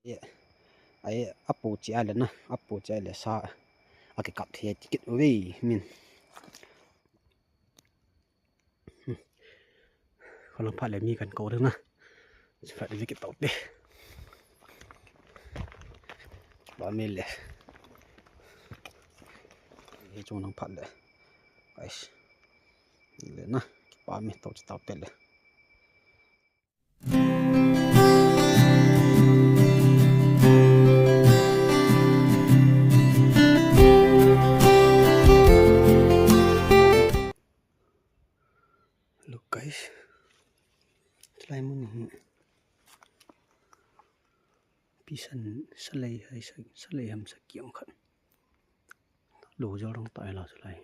ai apu chi ale na apu chi ale sa ake kap the ticket we min khalang pha le mi kan ko na fa de ticket tawt de ba mi le e chung nang pha le guys le na ba mi tawt le look guys slai mun hi pisan salai hai salai ham sakiam khan lo jorong tai la slai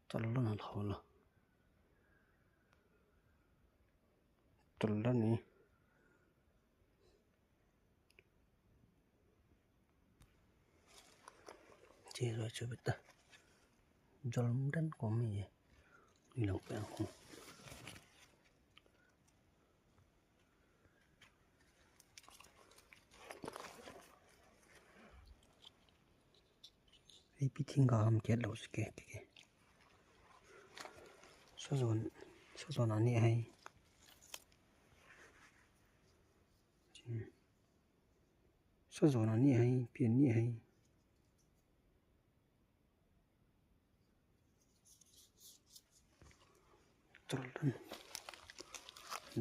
talla na hawla talla ni che ra chubita jolm dan ko mi ilang pe ko ei pitinga ham ke lo ske ke sazon ani hai sazon ani hai pian ni hai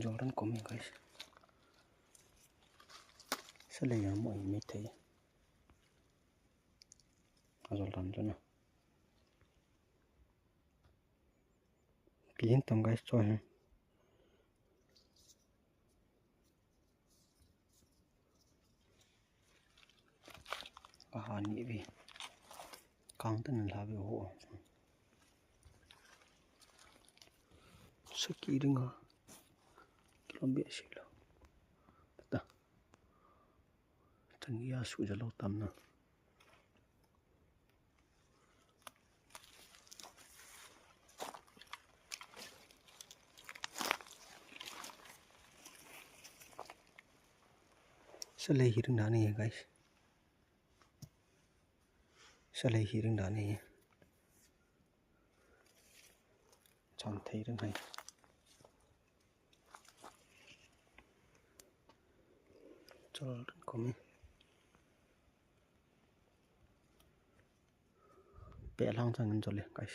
Jordan ko mi guys salai ya mo mi thai azol ram jana pian tam guys cho hai ni vi kang tan la bi ho saki ringa kilombe silo ta tangia su jalo tamna salai hiring dani guys salai hiring dani cham thei rang hai chol ko mi pe lang chang an chole guys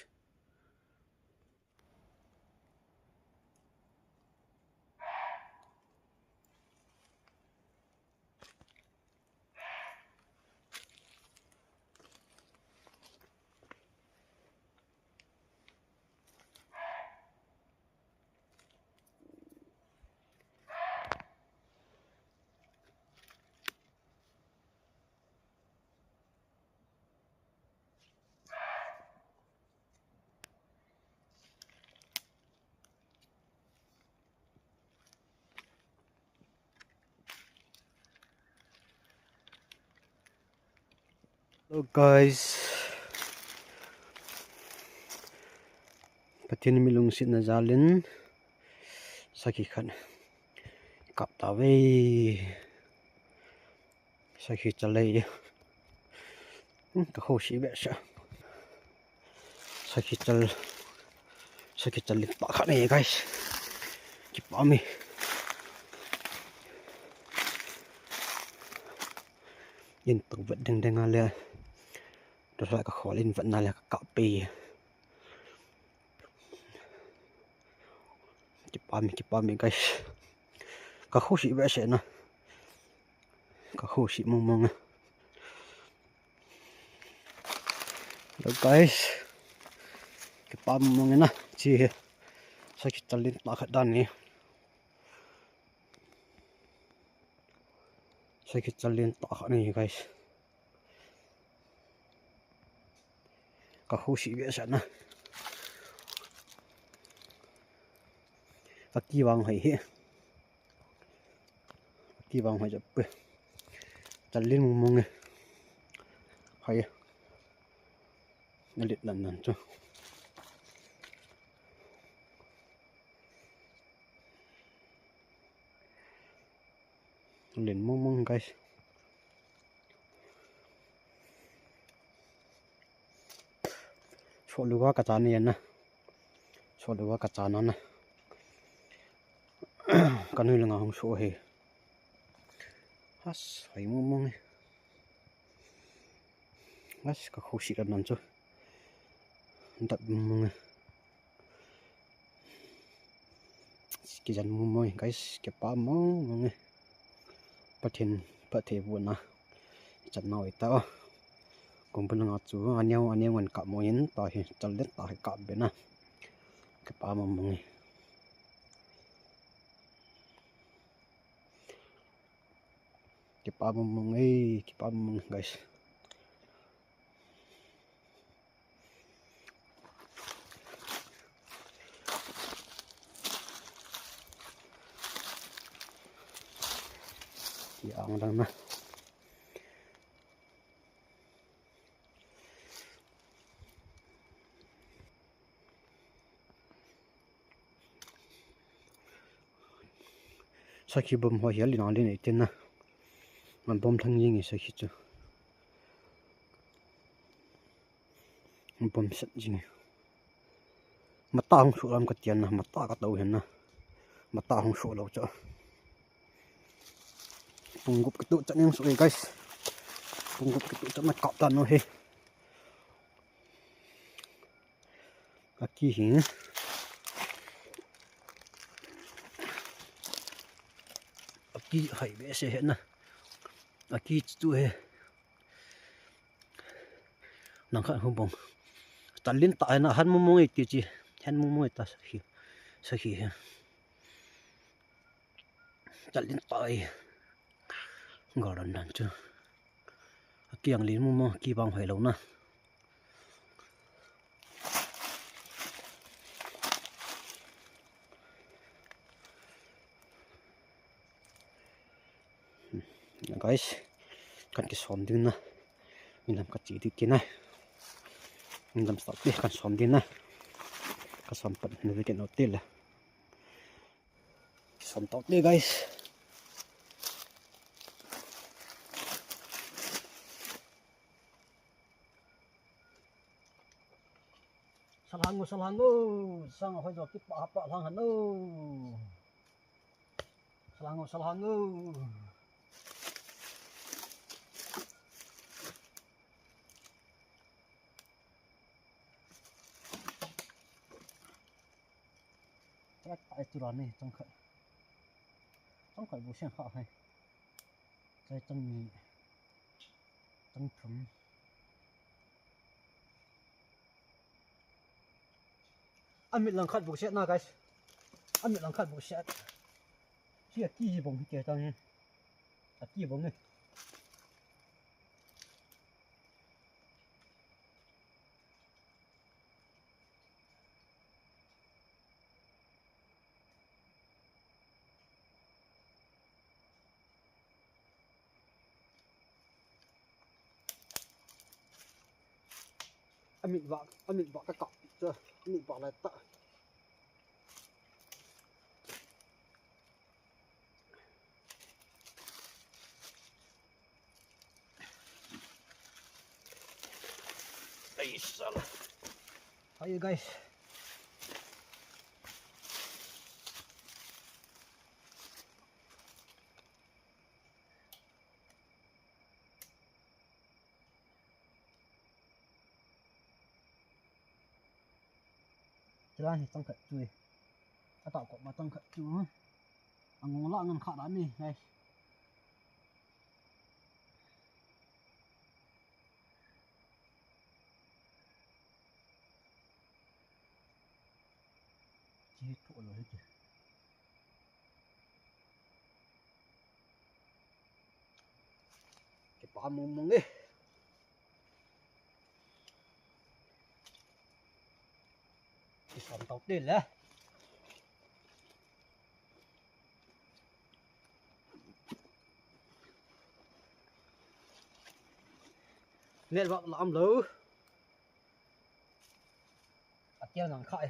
So guys patin milung sit na jalin saki khan kap ta we saki chalai ka ho shi be sha saki chalin pa khan e guys ki pa mi yin tu vật đeng đeng ale rồi lại có khó lên vận là cạo pì chụp mi guys cả khu sĩ vẽ sẽ nè cả khu sĩ mong mong rồi guys chụp mong nè chi sao chỉ chân lên ba khát đan nè sao chỉ chân lên ba khát này guys cả khu sĩ vẽ sẽ nè kỳ vọng hay chụp chân lên mong mong này hay nó liệt lần cho เล่นมงๆ guys ชอบดูว่ากระจานเนียนนะชอบดูว่ากระจานนั้นนะกันนี่ละงาของโชว์เฮฮัสไอ้มงฮัสก็เขาสิกันนั่นจ้ะดับมงกิจันมง guys เก็บปามงประเทศบุญนะจัดน้อยแต่กงเป็นงาจูอันนี้มันกะมยินต่อให้จัดเล็ดต่อให้กะเบนะเก็บปามมงเก็บปามมงเก็บปามมง guysอย่างดังนะสักทีบ่มหัวเหียลินาลินไอเต็นนะมันบ่มทั้งยิงสักทีจ้ะมันบ่มสักจริงมาตาของสุรามก็เตียนนะมาตาก็เตาเห็นนะมาตาของสุเราจ้ะปุงกุบกระตุกจัดยังสวย guys ปุงกุบกระตุกจัดมาเกาะตันโอเคอากี้หิงอากี้ไข่เบสเห็นนะอากี้จุ้ยนังขันหุ่นบงตัดลิ้นตายนะหันมุมอีกทีหันมุมอีกตาสักทีตัดลิ้นตายกอดนั่นจ้ะอากี้ยังลิ้นมุมกี่บางหอยแล้วนะguys กันกิสอมดินนะมีน้ำกระจีดิกินนะมีน้ำสต๊อกดิกันสอมดินนะกระสอมปัดนึกกินเอาเตี้ยละสอมตอกดิ guys สลังงูสังหอยดอกที่ปะทางหันสลังงูไอ้ตุลานี่ต้องบุเชียนข้าให้ใจต้องมีต้องถึงอันมีหลังคัดบุเชียนนะ guys อันมีหลังคัดบุเชียนเชี่ยกี้บงเกี่ยวกับนี้กี้บงเนี่ยอันมีบอกกระเกาะเจออันมีบอกอะไรตะไอ้สัสAyo guys จะได้ต้องขัดจุยถ้าต่อกดมาต้องขัดจุยอังงละเงินขาดอันนี้ไงจีถูกเลยจีเก็บปลามุมดิสอนตกดินแล้วเรียกว่าล้อมรู้อัดเจียวหนังไข่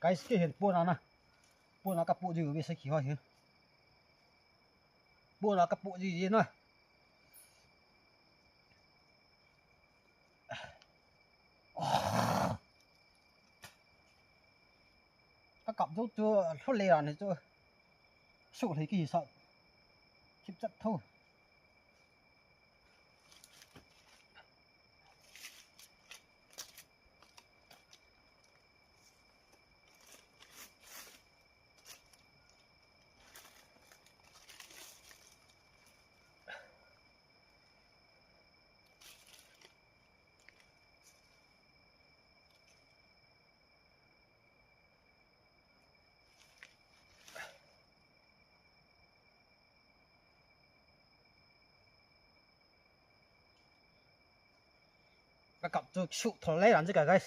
guys ke hen pona na pona ka pu ji we sa ki ho hi pona ka pu ji na ka kap jo chu tho le ran chu su thei ki sa chip chat tho ka kap chu su tho le ran ka guys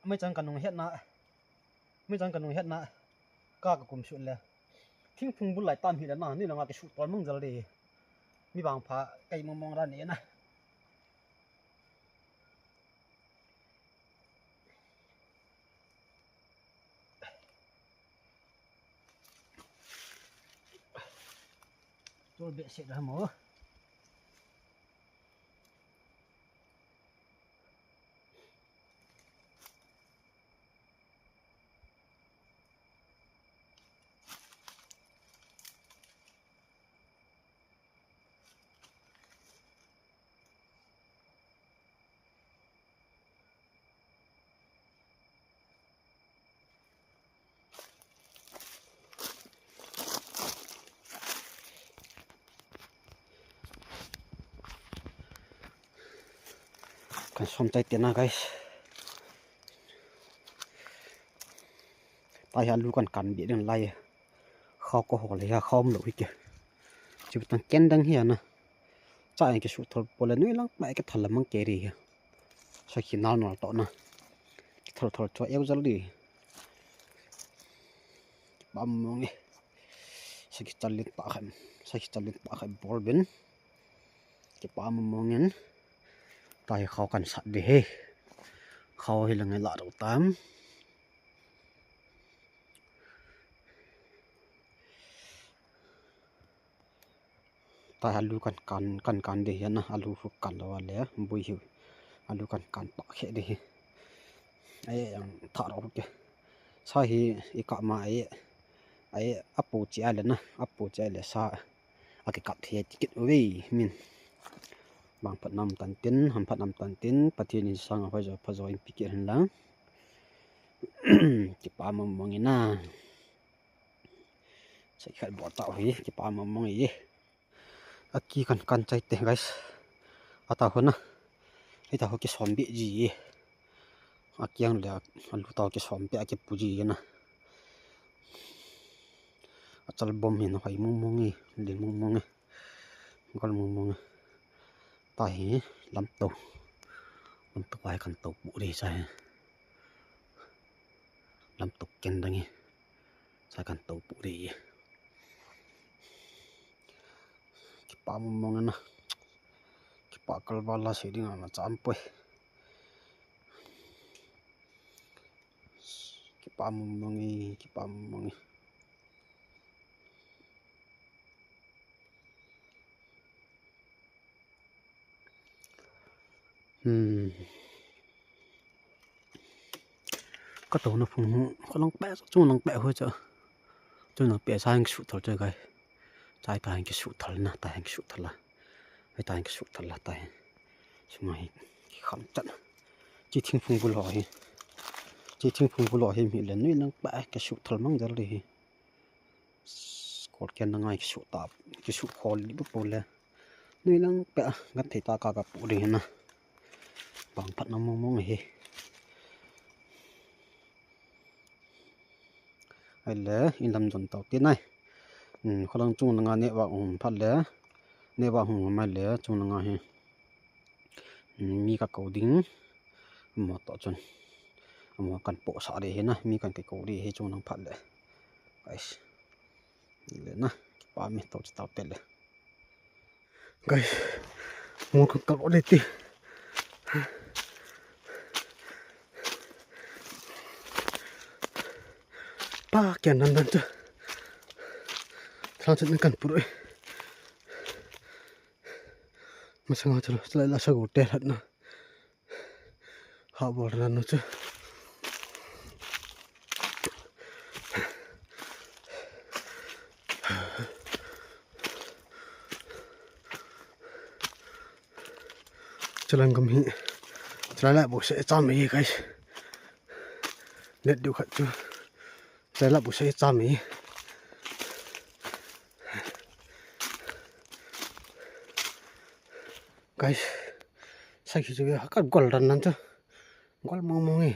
ไม่จังกันนงเฮ็ดนะไม่จังกันนงเฮ็ดนะก็กลุ่มชุดแล้วทิ้งพุงบุญไหลตามหิแล้วนะนี่นะว่าไปชุดตอนมึงจะเลยมีบางพระไก่มองด้านนี้นะตัวเบ็ดเสร็จแล้วหมอกันสมใจเตียนนะ guys ตายหันรู้กันเบียดกันไล่เขาก็หอเลยเขาไม่หลุดอีกจะเป็นตั้งแกนดังเฮียนะจ่ายกี่ชุดทอลปเลยนี่ลังไม่ก็ทันละมังเกลีใช้ขี้นอนต่อนะทอลตัวเอวจะดีปั๊มมองนี่ใช้ขี้จัลลินปากให้ใช้ขี้จัลลินปากให้บอลเบนจะปั๊มมองงั้นตายเขากันสัตว์ดีเขาให้ละไงละเราตามตายฮัลลูกันดีนะฮัลลูฟุกกันแล้วเลยบุยหิวฮัลลูกันปากแค่ดีไอ้ยังถอดออกเลยใช่อีกมาไอ้อัปปูเจเลยนะอัปปูเจเลยซาอากิกับเทียจิกิดวิ่งมินบางพัดน้ำตันตินหันพัดน้ำตันตินปฏินิสังเอาไปจะอินพิเกหันหลังจิปามมองงี้นะใส่ไข่บอดเต่าหีจิปามมองงี้อากีกันใจเตะ guys อาตาคนนะไอ้ตาเขาเก็บสอมเบี้ยจีอากียังเหลือลูกตาเก็บสอมเบี้ยเก็บปูจีนะอาจารย์บอมเห็นหอยมองงี้เดินมองงี้ก็มองตายลำตัวไว้กันตกบุรีใช่ลำตกเก่งดังงี้ใช่กันตกบุรีกี่ปามองนะกี่ปากลบาลาเสียดิ้งนะจำไปกี่ปามองงี้ก็ตัวนะผมก็ลองแปะจุ่มลองแปะหัวเจ้าจุ่มลองแปะใช้ให้สุดทอลเจ้าไงใช้ตายให้สุดทอลนะตายให้สุดทอลละให้ตายให้สุดทอลละตายใช่ไหมขำจัดจีทิ้งพุงบุหรี่มีเลยนี่ลองแปะให้สุดทอลมั่งจะเลยกดแกนยังไงสุดตาสุดคอลิบปุ่นเลยนี่ลองแปะงัดที่ตากากับปุ่นเลยนะบางพัดน้ำมองเฮ้ไอ้เล่อินลำจนเต่าตีนไงเขาลังจุงงานเนี่ยว่าพัดเล่เนี่ยว่าไม่เล่จุงงานเฮมีกับเขาดิ้งหมดต่อจนหมดกันโปะสาดีเห็นนะมีกันกับเขาดีเฮจุงนังพัดเล่ไอ้เลยนะป้าไม่ต่อจะเต่าเตะเลยไอ้หมดกับเขาดีตี kèn nan nan chứ thằng chân cần bụi mà sang ngồi chơi lại là sao gột đèn hận nè họ bỏ ra nó chứ cho lần cầm hi trái lại bộ sẽ cho mấy cái nét điều khẩn chưa trái lại bộ sẽ cho mấy cái sai khi chơi các con đàn nan chứ con mong mong ấy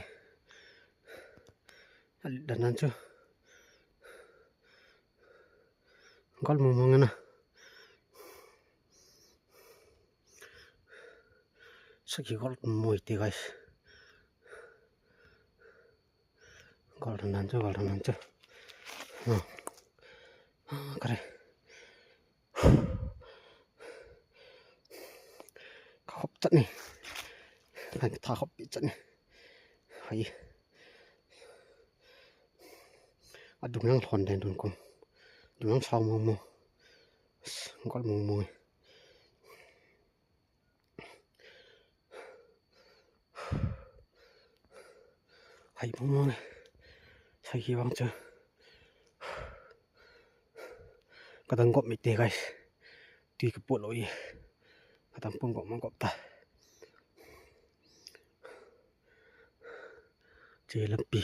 đàn nan chứ con mong mong nè sai khi con mồi thì guys con đàn nan chứ cái này hộp chất này thành thả hộp bị chất này hay đúng năng thòn đèn đồn cùng đúng năng sao mông mông con mông mông hay mông mông này sai khi vắng chưa cái thằng gọt mệt tê guys tuy cái bộ lỗi cái thằng pun gọt mang gọt ta chỉ làm pi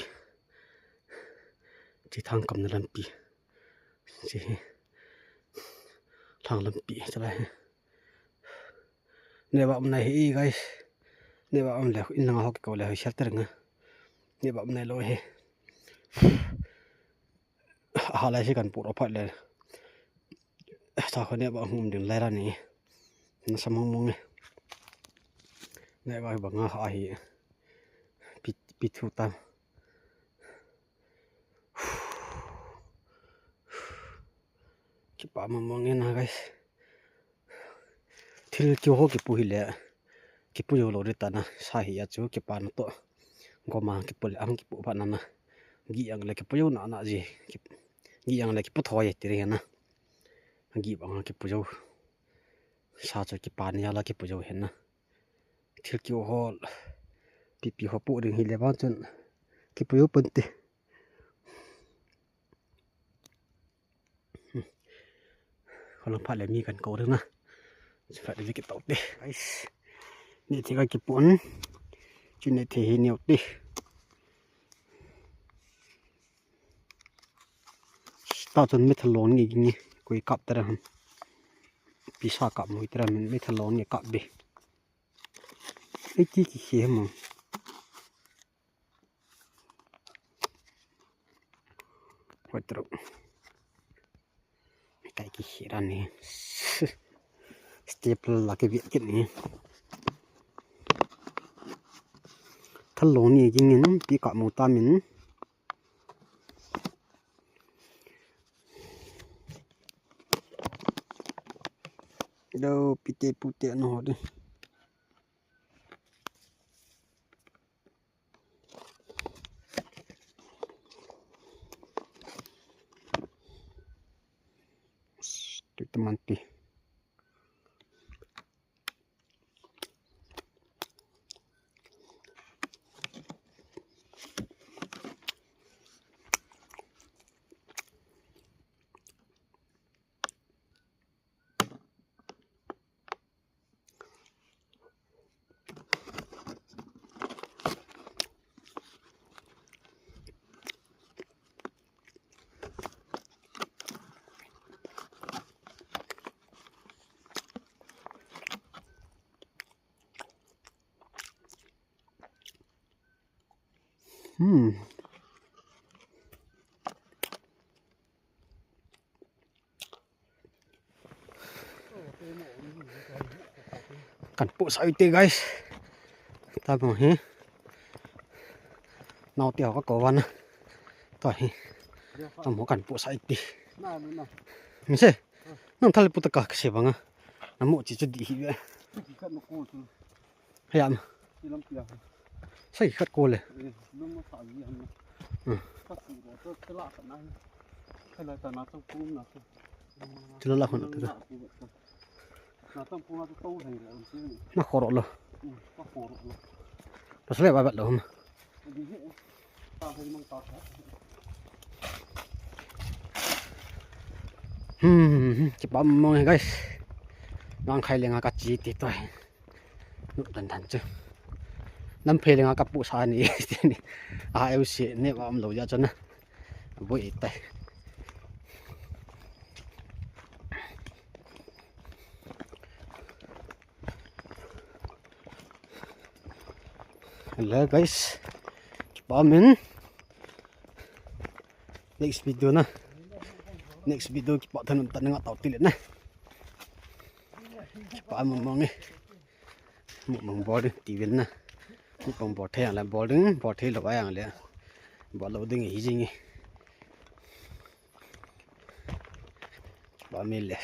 chỉ thằng cầm nó làm pi chỉ thằng làm pi cho lại nếu bạn này hi guys nếu bạn này in năng học câu là sẽ tới nữa nếu bạn này lỗi he họ lại chỉ cần bụt ở lại saoคนนี้บอกหุ่มดึงไล่แล้วนี่มันสมองไงเนี่ยว่าบอกว่าหายปิดทุกตามคิดป่ามมองเงี้ยนะ guys ที่เกี่ยวกับปุ๋ยเลยกับปุ๋ยโลดิตานะสาเหตุจู่กับปานตัวก็มากับปุ๋ยอังกับปุ๋ยปานันนะกี่อย่างเลยกับปุ๋ยหนาจีกี่อย่างเลยกับปุ๋ยถอยตีเรียนนะกี่บางกับปุ๋ยชาจะกับปานยาละกับปุ๋ยเห็นนะที่เกี่ยวกับปีหัวปุ๋ยดึงหิเลบ้านจนกับปุ๋ยปุ่นตีคนละพัดเลยมีกันโกด้วยนะจะphải đi cái tàu điนี่ที่ก็ญี่ปุ่นจุดในที่เหนียวดิตาจนไม่ทะลอนอย่างงี้กุยกับแต่ละปีศาจกับมวยแต่ละมันไม่ทะลอนอย่างกับดิไอ้ที่ขี้เหี้ยมั้งหัวตรุไก่ขี้เหี้ยรันนี่step lagi bikin ni thalong ni jingin pi ka mutamin do pite pute no de teman pi Kan po sa ite guys. Tama he. Nào tiểu có cổ văn. Thôi. Tamo kan po sa ite. Mình sẽ. Nang thale puta ka kasi banga. Namo chi chudi hi. Hayam. Sai khat ko le. ก็สิก็ตลาดนั้นให้เลยตอนนั้นต้องปูนะ Tula la khon tu. Naต้องปูจะตู้ให้แล้วซื้อ Na khoro lo. ก็โคตรเลย Pasle ba ba lo. ดีเฮ้ตาให้มันตาแท้ Ki pa mo guys. Nang khai lenga ka chi ti toi. Nu dan dan chu. Nam phe lenga ka pu sa ni ni. A eu si ne wa am lo ya chana. Boi tai. Hello guys. Ki pa men. Next video na. Next video ki pa than tan nga taw tilit na. Ki pa mo nge. Mo mong board tivil na. Mo pong board the la boarding board the lo ba yang le. Bo lo ding hi jing. Ba mil le.